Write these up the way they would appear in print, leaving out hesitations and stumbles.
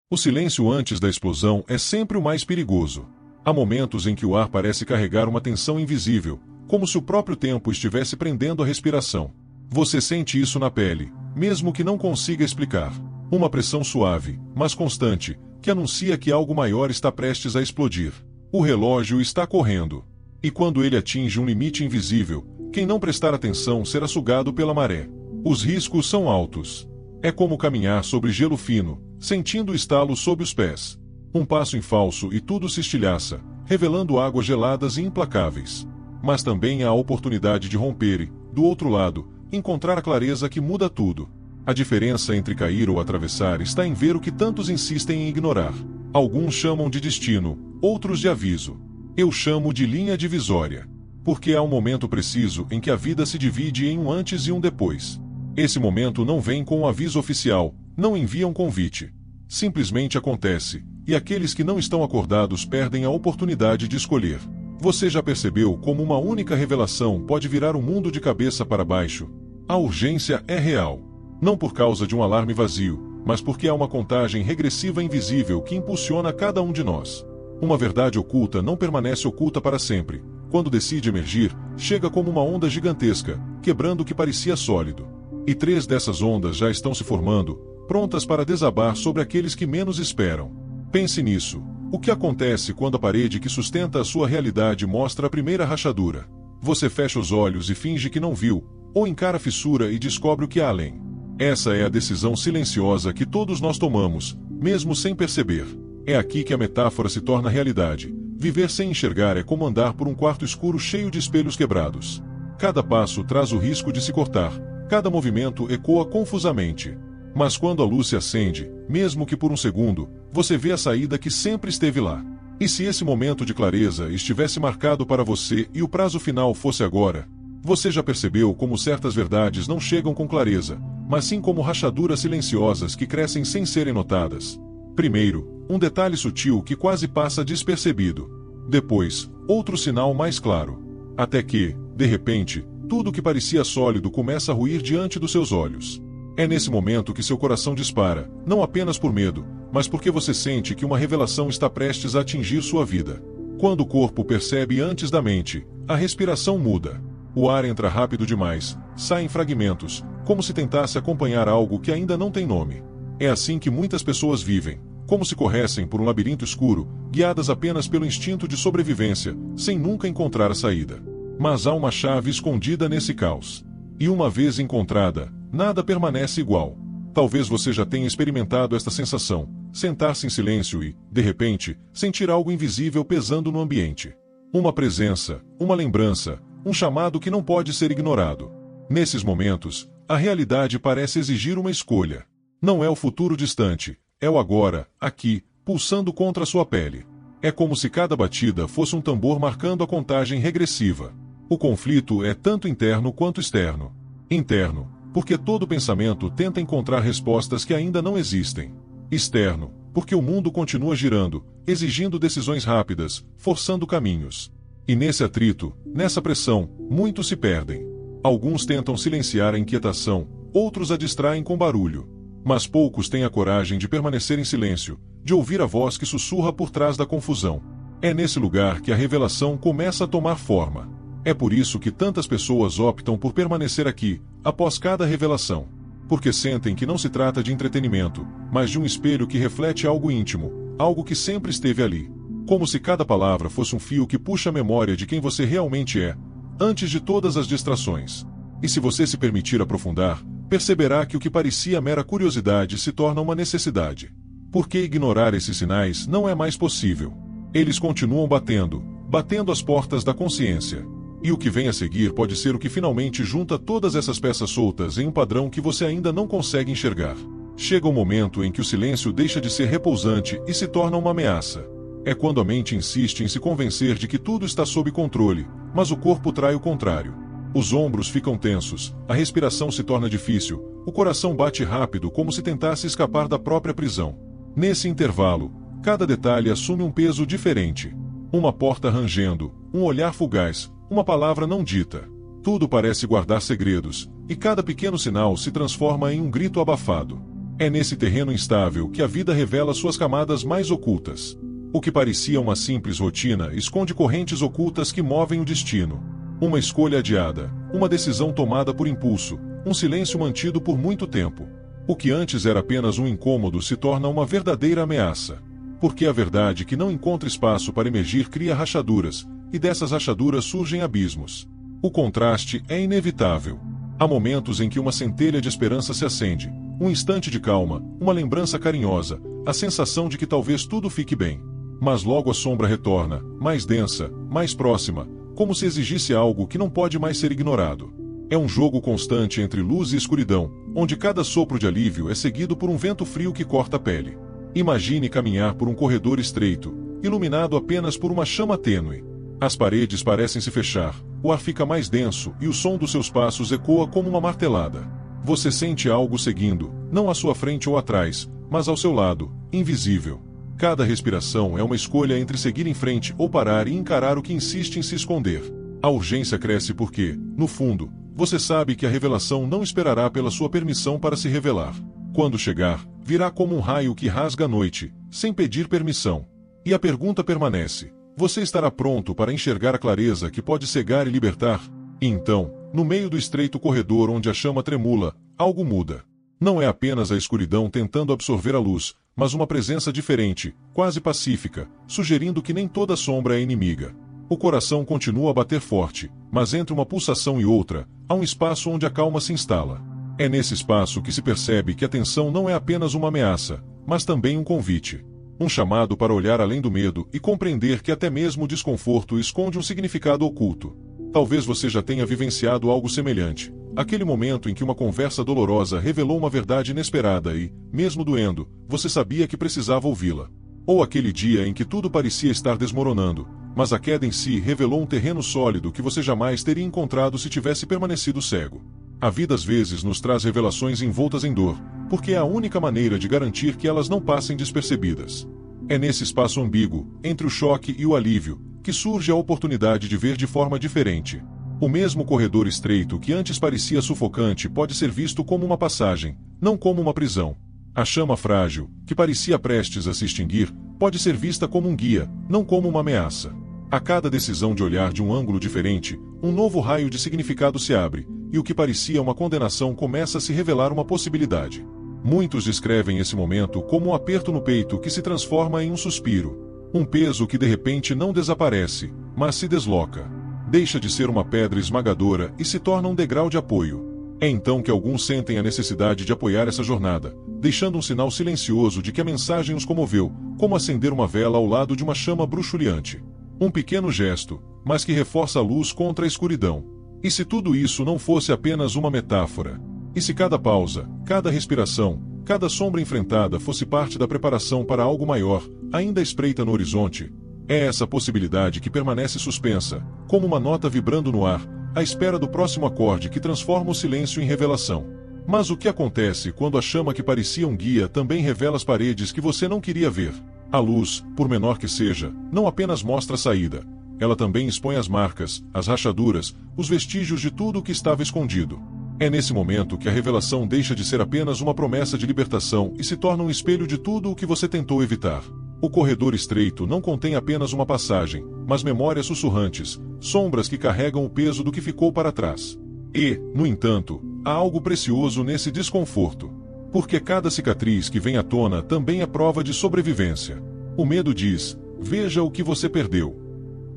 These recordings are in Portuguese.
O silêncio antes da explosão é sempre o mais perigoso. Há momentos em que o ar parece carregar uma tensão invisível, como se o próprio tempo estivesse prendendo a respiração. Você sente isso na pele, mesmo que não consiga explicar. Uma pressão suave, mas constante, que anuncia que algo maior está prestes a explodir. O relógio está correndo. E quando ele atinge um limite invisível, quem não prestar atenção será sugado pela maré. Os riscos são altos. É como caminhar sobre gelo fino, sentindo o estalo sob os pés. Um passo em falso e tudo se estilhaça, revelando águas geladas e implacáveis. Mas também há a oportunidade de romper e, do outro lado, encontrar a clareza que muda tudo. A diferença entre cair ou atravessar está em ver o que tantos insistem em ignorar. Alguns chamam de destino, outros de aviso. Eu chamo de linha divisória. Porque há um momento preciso em que a vida se divide em um antes e um depois. Esse momento não vem com um aviso oficial, não envia um convite. Simplesmente acontece, e aqueles que não estão acordados perdem a oportunidade de escolher. Você já percebeu como uma única revelação pode virar o mundo de cabeça para baixo? A urgência é real. Não por causa de um alarme vazio, mas porque há uma contagem regressiva invisível que impulsiona cada um de nós. Uma verdade oculta não permanece oculta para sempre. Quando decide emergir, chega como uma onda gigantesca, quebrando o que parecia sólido. E 3 dessas ondas já estão se formando, prontas para desabar sobre aqueles que menos esperam. Pense nisso. O que acontece quando a parede que sustenta a sua realidade mostra a primeira rachadura? Você fecha os olhos e finge que não viu, ou encara a fissura e descobre o que há além. Essa é a decisão silenciosa que todos nós tomamos, mesmo sem perceber. É aqui que a metáfora se torna realidade. Viver sem enxergar é como andar por um quarto escuro cheio de espelhos quebrados. Cada passo traz o risco de se cortar, cada movimento ecoa confusamente. Mas quando a luz se acende, mesmo que por um segundo, você vê a saída que sempre esteve lá. E se esse momento de clareza estivesse marcado para você e o prazo final fosse agora? Você já percebeu como certas verdades não chegam com clareza, mas sim como rachaduras silenciosas que crescem sem serem notadas? Primeiro, um detalhe sutil que quase passa despercebido. Depois, outro sinal mais claro. Até que, de repente, tudo que parecia sólido começa a ruir diante dos seus olhos. É nesse momento que seu coração dispara, não apenas por medo, mas porque você sente que uma revelação está prestes a atingir sua vida. Quando o corpo percebe antes da mente, a respiração muda. O ar entra rápido demais, sai em fragmentos, como se tentasse acompanhar algo que ainda não tem nome. É assim que muitas pessoas vivem, como se corressem por um labirinto escuro, guiadas apenas pelo instinto de sobrevivência, sem nunca encontrar a saída. Mas há uma chave escondida nesse caos. E uma vez encontrada, nada permanece igual. Talvez você já tenha experimentado esta sensação, sentar-se em silêncio e, de repente, sentir algo invisível pesando no ambiente. Uma presença, uma lembrança, um chamado que não pode ser ignorado. Nesses momentos, a realidade parece exigir uma escolha. Não é o futuro distante, é o agora, aqui, pulsando contra a sua pele. É como se cada batida fosse um tambor marcando a contagem regressiva. O conflito é tanto interno quanto externo. Interno, porque todo pensamento tenta encontrar respostas que ainda não existem. Externo, porque o mundo continua girando, exigindo decisões rápidas, forçando caminhos. E nesse atrito, nessa pressão, muitos se perdem. Alguns tentam silenciar a inquietação, outros a distraem com barulho. Mas poucos têm a coragem de permanecer em silêncio, de ouvir a voz que sussurra por trás da confusão. É nesse lugar que a revelação começa a tomar forma. É por isso que tantas pessoas optam por permanecer aqui, após cada revelação. Porque sentem que não se trata de entretenimento, mas de um espelho que reflete algo íntimo, algo que sempre esteve ali. Como se cada palavra fosse um fio que puxa a memória de quem você realmente é, antes de todas as distrações. E se você se permitir aprofundar, perceberá que o que parecia mera curiosidade se torna uma necessidade. Porque ignorar esses sinais não é mais possível. Eles continuam batendo as portas da consciência. E o que vem a seguir pode ser o que finalmente junta todas essas peças soltas em um padrão que você ainda não consegue enxergar. Chega um momento em que o silêncio deixa de ser repousante e se torna uma ameaça. É quando a mente insiste em se convencer de que tudo está sob controle, mas o corpo trai o contrário. Os ombros ficam tensos, a respiração se torna difícil, o coração bate rápido como se tentasse escapar da própria prisão. Nesse intervalo, cada detalhe assume um peso diferente. Uma porta rangendo, um olhar fugaz, uma palavra não dita. Tudo parece guardar segredos, e cada pequeno sinal se transforma em um grito abafado. É nesse terreno instável que a vida revela suas camadas mais ocultas. O que parecia uma simples rotina esconde correntes ocultas que movem o destino. Uma escolha adiada, uma decisão tomada por impulso, um silêncio mantido por muito tempo. O que antes era apenas um incômodo se torna uma verdadeira ameaça. Porque a verdade que não encontra espaço para emergir cria rachaduras, e dessas rachaduras surgem abismos. O contraste é inevitável. Há momentos em que uma centelha de esperança se acende, um instante de calma, uma lembrança carinhosa, a sensação de que talvez tudo fique bem. Mas logo a sombra retorna, mais densa, mais próxima, como se exigisse algo que não pode mais ser ignorado. É um jogo constante entre luz e escuridão, onde cada sopro de alívio é seguido por um vento frio que corta a pele. Imagine caminhar por um corredor estreito, iluminado apenas por uma chama tênue. As paredes parecem se fechar, o ar fica mais denso e o som dos seus passos ecoa como uma martelada. Você sente algo seguindo, não à sua frente ou atrás, mas ao seu lado, invisível. Cada respiração é uma escolha entre seguir em frente ou parar e encarar o que insiste em se esconder. A urgência cresce porque, no fundo, você sabe que a revelação não esperará pela sua permissão para se revelar. Quando chegar, virá como um raio que rasga a noite, sem pedir permissão. E a pergunta permanece: você estará pronto para enxergar a clareza que pode cegar e libertar? E então, no meio do estreito corredor onde a chama tremula, algo muda. Não é apenas a escuridão tentando absorver a luz, mas uma presença diferente, quase pacífica, sugerindo que nem toda sombra é inimiga. O coração continua a bater forte, mas entre uma pulsação e outra, há um espaço onde a calma se instala. É nesse espaço que se percebe que a tensão não é apenas uma ameaça, mas também um convite. Um chamado para olhar além do medo e compreender que até mesmo o desconforto esconde um significado oculto. Talvez você já tenha vivenciado algo semelhante. Aquele momento em que uma conversa dolorosa revelou uma verdade inesperada e, mesmo doendo, você sabia que precisava ouvi-la. Ou aquele dia em que tudo parecia estar desmoronando, mas a queda em si revelou um terreno sólido que você jamais teria encontrado se tivesse permanecido cego. A vida às vezes nos traz revelações envoltas em dor, porque é a única maneira de garantir que elas não passem despercebidas. É nesse espaço ambíguo, entre o choque e o alívio, que surge a oportunidade de ver de forma diferente. O mesmo corredor estreito que antes parecia sufocante pode ser visto como uma passagem, não como uma prisão. A chama frágil, que parecia prestes a se extinguir, pode ser vista como um guia, não como uma ameaça. A cada decisão de olhar de um ângulo diferente, um novo raio de significado se abre, e o que parecia uma condenação começa a se revelar uma possibilidade. Muitos descrevem esse momento como um aperto no peito que se transforma em um suspiro. Um peso que de repente não desaparece, mas se desloca. Deixa de ser uma pedra esmagadora e se torna um degrau de apoio. É então que alguns sentem a necessidade de apoiar essa jornada, deixando um sinal silencioso de que a mensagem os comoveu, como acender uma vela ao lado de uma chama bruxuleante. Um pequeno gesto, mas que reforça a luz contra a escuridão. E se tudo isso não fosse apenas uma metáfora? E se cada pausa, cada respiração, cada sombra enfrentada fosse parte da preparação para algo maior, ainda espreita no horizonte? É essa possibilidade que permanece suspensa, como uma nota vibrando no ar, à espera do próximo acorde que transforma o silêncio em revelação. Mas o que acontece quando a chama que parecia um guia também revela as paredes que você não queria ver? A luz, por menor que seja, não apenas mostra a saída. Ela também expõe as marcas, as rachaduras, os vestígios de tudo o que estava escondido. É nesse momento que a revelação deixa de ser apenas uma promessa de libertação e se torna um espelho de tudo o que você tentou evitar. O corredor estreito não contém apenas uma passagem, mas memórias sussurrantes, sombras que carregam o peso do que ficou para trás. E, no entanto, há algo precioso nesse desconforto. Porque cada cicatriz que vem à tona também é prova de sobrevivência. O medo diz: veja o que você perdeu.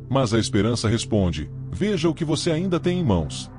Mas a esperança responde: veja o que você ainda tem em mãos.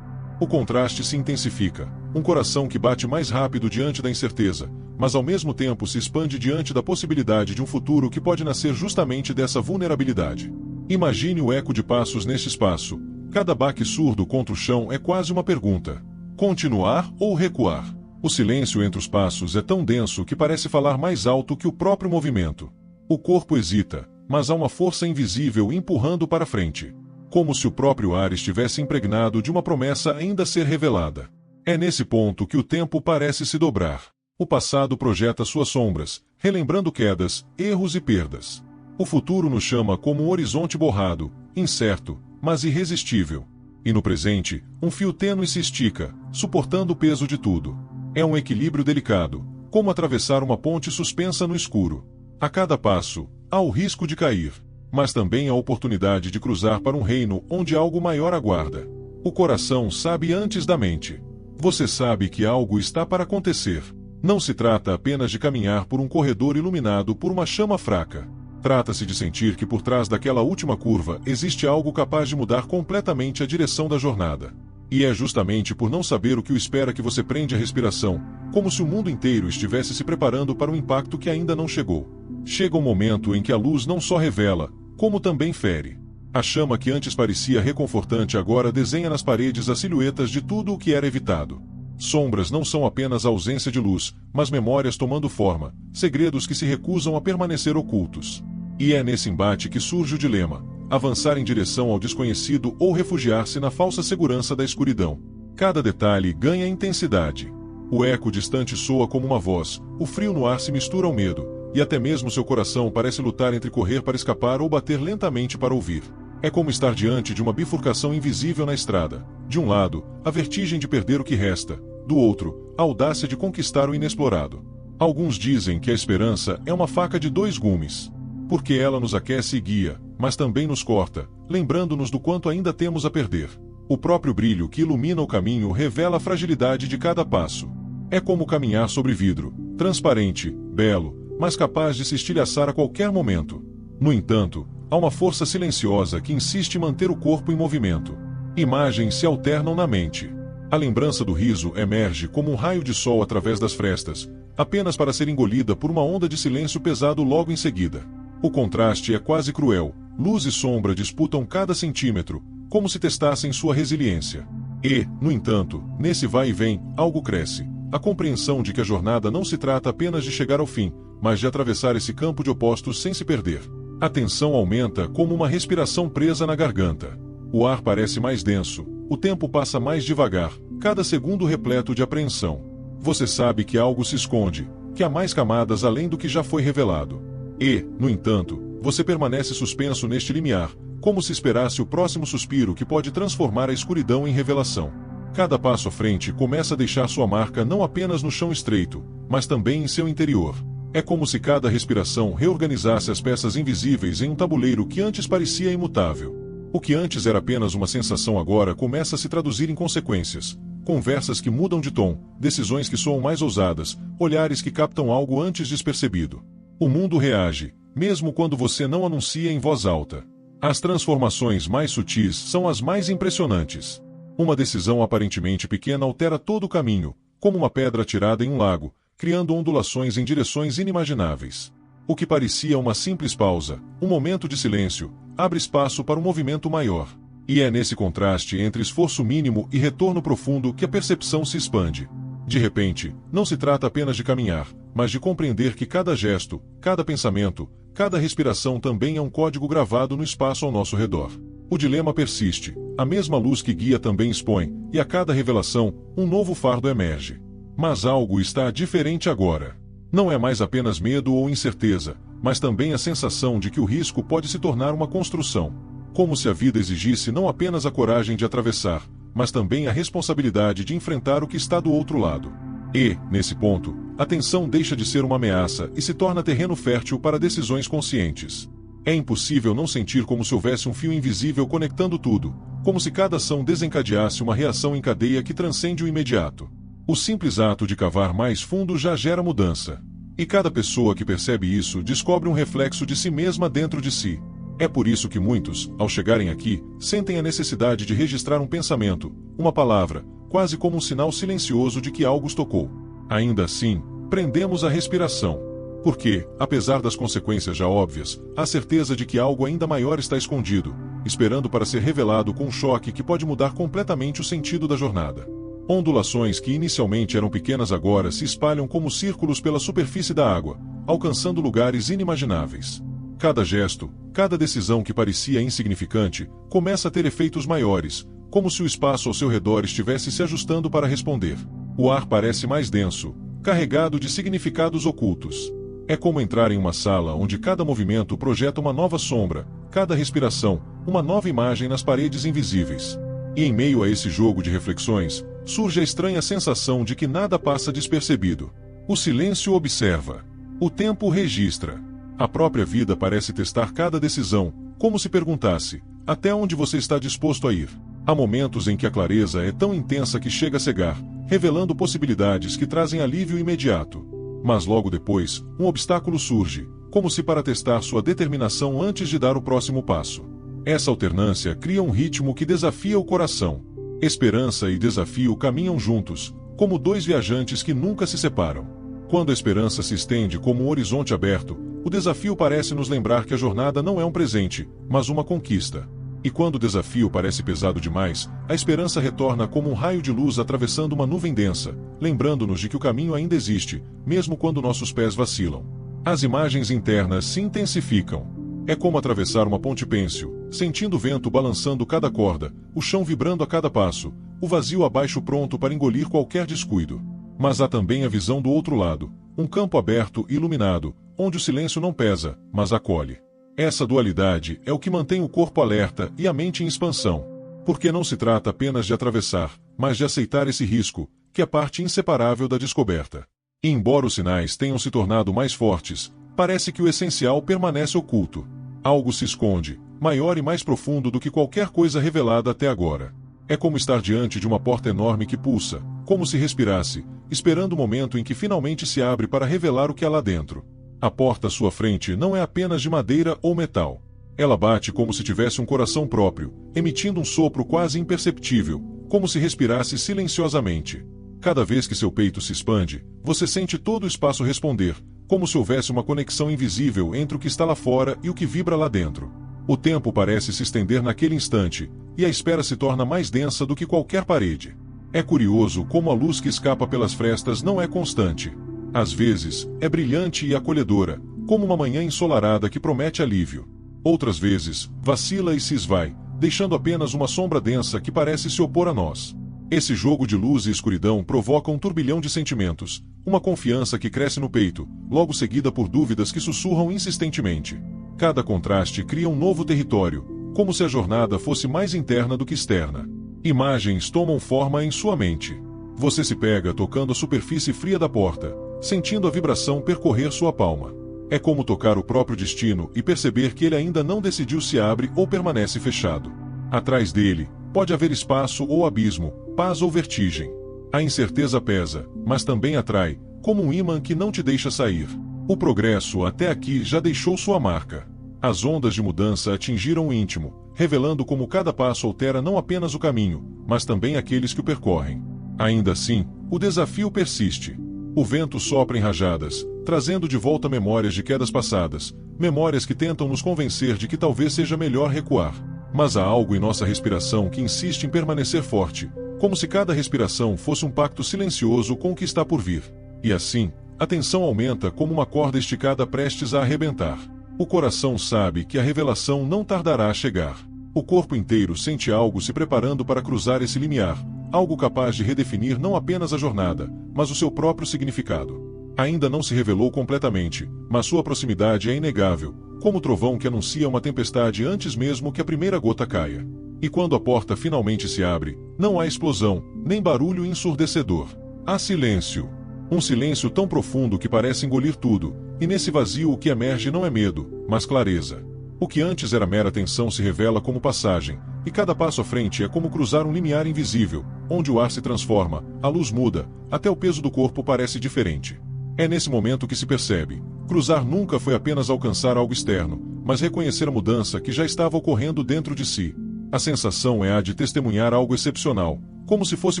O contraste se intensifica, um coração que bate mais rápido diante da incerteza, mas ao mesmo tempo se expande diante da possibilidade de um futuro que pode nascer justamente dessa vulnerabilidade. Imagine o eco de passos neste espaço. Cada baque surdo contra o chão é quase uma pergunta: continuar ou recuar? O silêncio entre os passos é tão denso que parece falar mais alto que o próprio movimento. O corpo hesita, mas há uma força invisível empurrando para frente. Como se o próprio ar estivesse impregnado de uma promessa ainda a ser revelada. É nesse ponto que o tempo parece se dobrar. O passado projeta suas sombras, relembrando quedas, erros e perdas. O futuro nos chama como um horizonte borrado, incerto, mas irresistível. E no presente, um fio tênue se estica, suportando o peso de tudo. É um equilíbrio delicado, como atravessar uma ponte suspensa no escuro. A cada passo, há o risco de cair, mas também a oportunidade de cruzar para um reino onde algo maior aguarda. O coração sabe antes da mente. Você sabe que algo está para acontecer. Não se trata apenas de caminhar por um corredor iluminado por uma chama fraca. Trata-se de sentir que por trás daquela última curva existe algo capaz de mudar completamente a direção da jornada. E é justamente por não saber o que o espera que você prende a respiração, como se o mundo inteiro estivesse se preparando para um impacto que ainda não chegou. Chega um momento em que a luz não só revela, como também fere. A chama que antes parecia reconfortante agora desenha nas paredes as silhuetas de tudo o que era evitado. Sombras não são apenas ausência de luz, mas memórias tomando forma, segredos que se recusam a permanecer ocultos. E é nesse embate que surge o dilema: avançar em direção ao desconhecido ou refugiar-se na falsa segurança da escuridão. Cada detalhe ganha intensidade. O eco distante soa como uma voz, o frio no ar se mistura ao medo, e até mesmo seu coração parece lutar entre correr para escapar ou bater lentamente para ouvir. É como estar diante de uma bifurcação invisível na estrada. De um lado, a vertigem de perder o que resta; do outro, a audácia de conquistar o inexplorado. Alguns dizem que a esperança é uma faca de dois gumes, porque ela nos aquece e guia, mas também nos corta, lembrando-nos do quanto ainda temos a perder. O próprio brilho que ilumina o caminho revela a fragilidade de cada passo. É como caminhar sobre vidro, transparente, belo, mas capaz de se estilhaçar a qualquer momento. No entanto, há uma força silenciosa que insiste em manter o corpo em movimento. Imagens se alternam na mente. A lembrança do riso emerge como um raio de sol através das frestas, apenas para ser engolida por uma onda de silêncio pesado logo em seguida. O contraste é quase cruel. Luz e sombra disputam cada centímetro, como se testassem sua resiliência. E, no entanto, nesse vai e vem, algo cresce. A compreensão de que a jornada não se trata apenas de chegar ao fim, mas de atravessar esse campo de opostos sem se perder. A tensão aumenta como uma respiração presa na garganta. O ar parece mais denso, o tempo passa mais devagar, cada segundo repleto de apreensão. Você sabe que algo se esconde, que há mais camadas além do que já foi revelado. E, no entanto, você permanece suspenso neste limiar, como se esperasse o próximo suspiro que pode transformar a escuridão em revelação. Cada passo à frente começa a deixar sua marca não apenas no chão estreito, mas também em seu interior. É como se cada respiração reorganizasse as peças invisíveis em um tabuleiro que antes parecia imutável. O que antes era apenas uma sensação agora começa a se traduzir em consequências. Conversas que mudam de tom, decisões que soam mais ousadas, olhares que captam algo antes despercebido. O mundo reage, mesmo quando você não anuncia em voz alta. As transformações mais sutis são as mais impressionantes. Uma decisão aparentemente pequena altera todo o caminho, como uma pedra atirada em um lago, criando ondulações em direções inimagináveis. O que parecia uma simples pausa, um momento de silêncio, abre espaço para um movimento maior. E é nesse contraste entre esforço mínimo e retorno profundo que a percepção se expande. De repente, não se trata apenas de caminhar, mas de compreender que cada gesto, cada pensamento, cada respiração também é um código gravado no espaço ao nosso redor. O dilema persiste, a mesma luz que guia também expõe, e a cada revelação, um novo fardo emerge. Mas algo está diferente agora. Não é mais apenas medo ou incerteza, mas também a sensação de que o risco pode se tornar uma construção. Como se a vida exigisse não apenas a coragem de atravessar, mas também a responsabilidade de enfrentar o que está do outro lado. E, nesse ponto, a tensão deixa de ser uma ameaça e se torna terreno fértil para decisões conscientes. É impossível não sentir como se houvesse um fio invisível conectando tudo, como se cada ação desencadeasse uma reação em cadeia que transcende o imediato. O simples ato de cavar mais fundo já gera mudança. E cada pessoa que percebe isso descobre um reflexo de si mesma dentro de si. É por isso que muitos, ao chegarem aqui, sentem a necessidade de registrar um pensamento, uma palavra, quase como um sinal silencioso de que algo os tocou. Ainda assim, prendemos a respiração. Porque, apesar das consequências já óbvias, há certeza de que algo ainda maior está escondido, esperando para ser revelado com um choque que pode mudar completamente o sentido da jornada. Ondulações que inicialmente eram pequenas agora se espalham como círculos pela superfície da água, alcançando lugares inimagináveis. Cada gesto, cada decisão que parecia insignificante, começa a ter efeitos maiores, como se o espaço ao seu redor estivesse se ajustando para responder. O ar parece mais denso, carregado de significados ocultos. É como entrar em uma sala onde cada movimento projeta uma nova sombra, cada respiração, uma nova imagem nas paredes invisíveis. E em meio a esse jogo de reflexões, surge a estranha sensação de que nada passa despercebido. O silêncio observa. O tempo registra. A própria vida parece testar cada decisão, como se perguntasse: até onde você está disposto a ir? Há momentos em que a clareza é tão intensa que chega a cegar, revelando possibilidades que trazem alívio imediato. Mas logo depois, um obstáculo surge, como se para testar sua determinação antes de dar o próximo passo. Essa alternância cria um ritmo que desafia o coração. Esperança e desafio caminham juntos, como dois viajantes que nunca se separam. Quando a esperança se estende como um horizonte aberto, o desafio parece nos lembrar que a jornada não é um presente, mas uma conquista. E quando o desafio parece pesado demais, a esperança retorna como um raio de luz atravessando uma nuvem densa, lembrando-nos de que o caminho ainda existe, mesmo quando nossos pés vacilam. As imagens internas se intensificam. É como atravessar uma ponte pêncil, sentindo o vento balançando cada corda, o chão vibrando a cada passo, o vazio abaixo pronto para engolir qualquer descuido. Mas há também a visão do outro lado, um campo aberto e iluminado, onde o silêncio não pesa, mas acolhe. Essa dualidade é o que mantém o corpo alerta e a mente em expansão. Porque não se trata apenas de atravessar, mas de aceitar esse risco, que é parte inseparável da descoberta. E embora os sinais tenham se tornado mais fortes, parece que o essencial permanece oculto. Algo se esconde, maior e mais profundo do que qualquer coisa revelada até agora. É como estar diante de uma porta enorme que pulsa, como se respirasse, esperando o momento em que finalmente se abre para revelar o que há lá dentro. A porta à sua frente não é apenas de madeira ou metal. Ela bate como se tivesse um coração próprio, emitindo um sopro quase imperceptível, como se respirasse silenciosamente. Cada vez que seu peito se expande, você sente todo o espaço responder, como se houvesse uma conexão invisível entre o que está lá fora e o que vibra lá dentro. O tempo parece se estender naquele instante, e a espera se torna mais densa do que qualquer parede. É curioso como a luz que escapa pelas frestas não é constante. Às vezes, é brilhante e acolhedora, como uma manhã ensolarada que promete alívio. Outras vezes, vacila e se esvai, deixando apenas uma sombra densa que parece se opor a nós. Esse jogo de luz e escuridão provoca um turbilhão de sentimentos, uma confiança que cresce no peito, logo seguida por dúvidas que sussurram insistentemente. Cada contraste cria um novo território, como se a jornada fosse mais interna do que externa. Imagens tomam forma em sua mente. Você se pega tocando a superfície fria da porta, sentindo a vibração percorrer sua palma. É como tocar o próprio destino e perceber que ele ainda não decidiu se abre ou permanece fechado. Atrás dele, pode haver espaço ou abismo, paz ou vertigem. A incerteza pesa, mas também atrai, como um ímã que não te deixa sair. O progresso até aqui já deixou sua marca. As ondas de mudança atingiram o íntimo, revelando como cada passo altera não apenas o caminho, mas também aqueles que o percorrem. Ainda assim, o desafio persiste. O vento sopra em rajadas, trazendo de volta memórias de quedas passadas, memórias que tentam nos convencer de que talvez seja melhor recuar. Mas há algo em nossa respiração que insiste em permanecer forte, como se cada respiração fosse um pacto silencioso com o que está por vir. E assim, a tensão aumenta como uma corda esticada prestes a arrebentar. O coração sabe que a revelação não tardará a chegar. O corpo inteiro sente algo se preparando para cruzar esse limiar, algo capaz de redefinir não apenas a jornada, mas o seu próprio significado. Ainda não se revelou completamente, mas sua proximidade é inegável, como o trovão que anuncia uma tempestade antes mesmo que a primeira gota caia. E quando a porta finalmente se abre, não há explosão, nem barulho ensurdecedor. Há silêncio. Um silêncio tão profundo que parece engolir tudo, e nesse vazio o que emerge não é medo, mas clareza. O que antes era mera tensão se revela como passagem, e cada passo à frente é como cruzar um limiar invisível, onde o ar se transforma, a luz muda, até o peso do corpo parece diferente. É nesse momento que se percebe: cruzar nunca foi apenas alcançar algo externo, mas reconhecer a mudança que já estava ocorrendo dentro de si. A sensação é a de testemunhar algo excepcional, como se fosse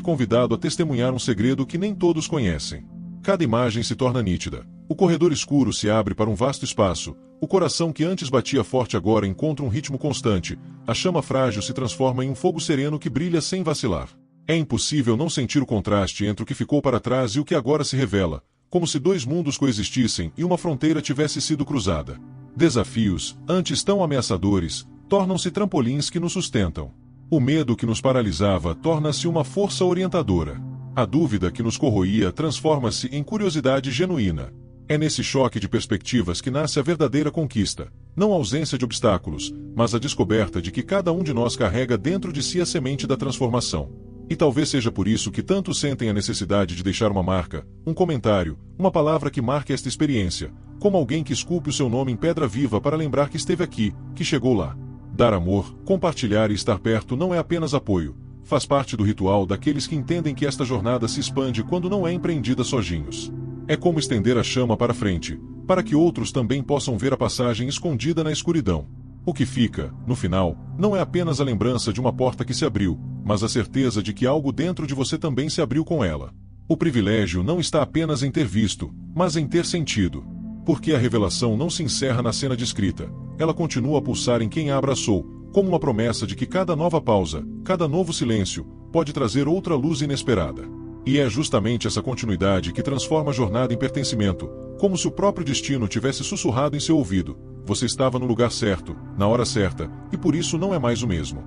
convidado a testemunhar um segredo que nem todos conhecem. Cada imagem se torna nítida. O corredor escuro se abre para um vasto espaço. O coração que antes batia forte agora encontra um ritmo constante. A chama frágil se transforma em um fogo sereno que brilha sem vacilar. É impossível não sentir o contraste entre o que ficou para trás e o que agora se revela, como se dois mundos coexistissem e uma fronteira tivesse sido cruzada. Desafios, antes tão ameaçadores, tornam-se trampolins que nos sustentam. O medo que nos paralisava torna-se uma força orientadora. A dúvida que nos corroía transforma-se em curiosidade genuína. É nesse choque de perspectivas que nasce a verdadeira conquista, não a ausência de obstáculos, mas a descoberta de que cada um de nós carrega dentro de si a semente da transformação. E talvez seja por isso que tantos sentem a necessidade de deixar uma marca, um comentário, uma palavra que marque esta experiência, como alguém que esculpe o seu nome em pedra viva para lembrar que esteve aqui, que chegou lá. Dar amor, compartilhar e estar perto não é apenas apoio, faz parte do ritual daqueles que entendem que esta jornada se expande quando não é empreendida sozinhos. É como estender a chama para frente, para que outros também possam ver a passagem escondida na escuridão. O que fica, no final, não é apenas a lembrança de uma porta que se abriu, mas a certeza de que algo dentro de você também se abriu com ela. O privilégio não está apenas em ter visto, mas em ter sentido. Porque a revelação não se encerra na cena descrita, ela continua a pulsar em quem a abraçou, como uma promessa de que cada nova pausa, cada novo silêncio, pode trazer outra luz inesperada. E é justamente essa continuidade que transforma a jornada em pertencimento, como se o próprio destino tivesse sussurrado em seu ouvido: você estava no lugar certo, na hora certa, e por isso não é mais o mesmo.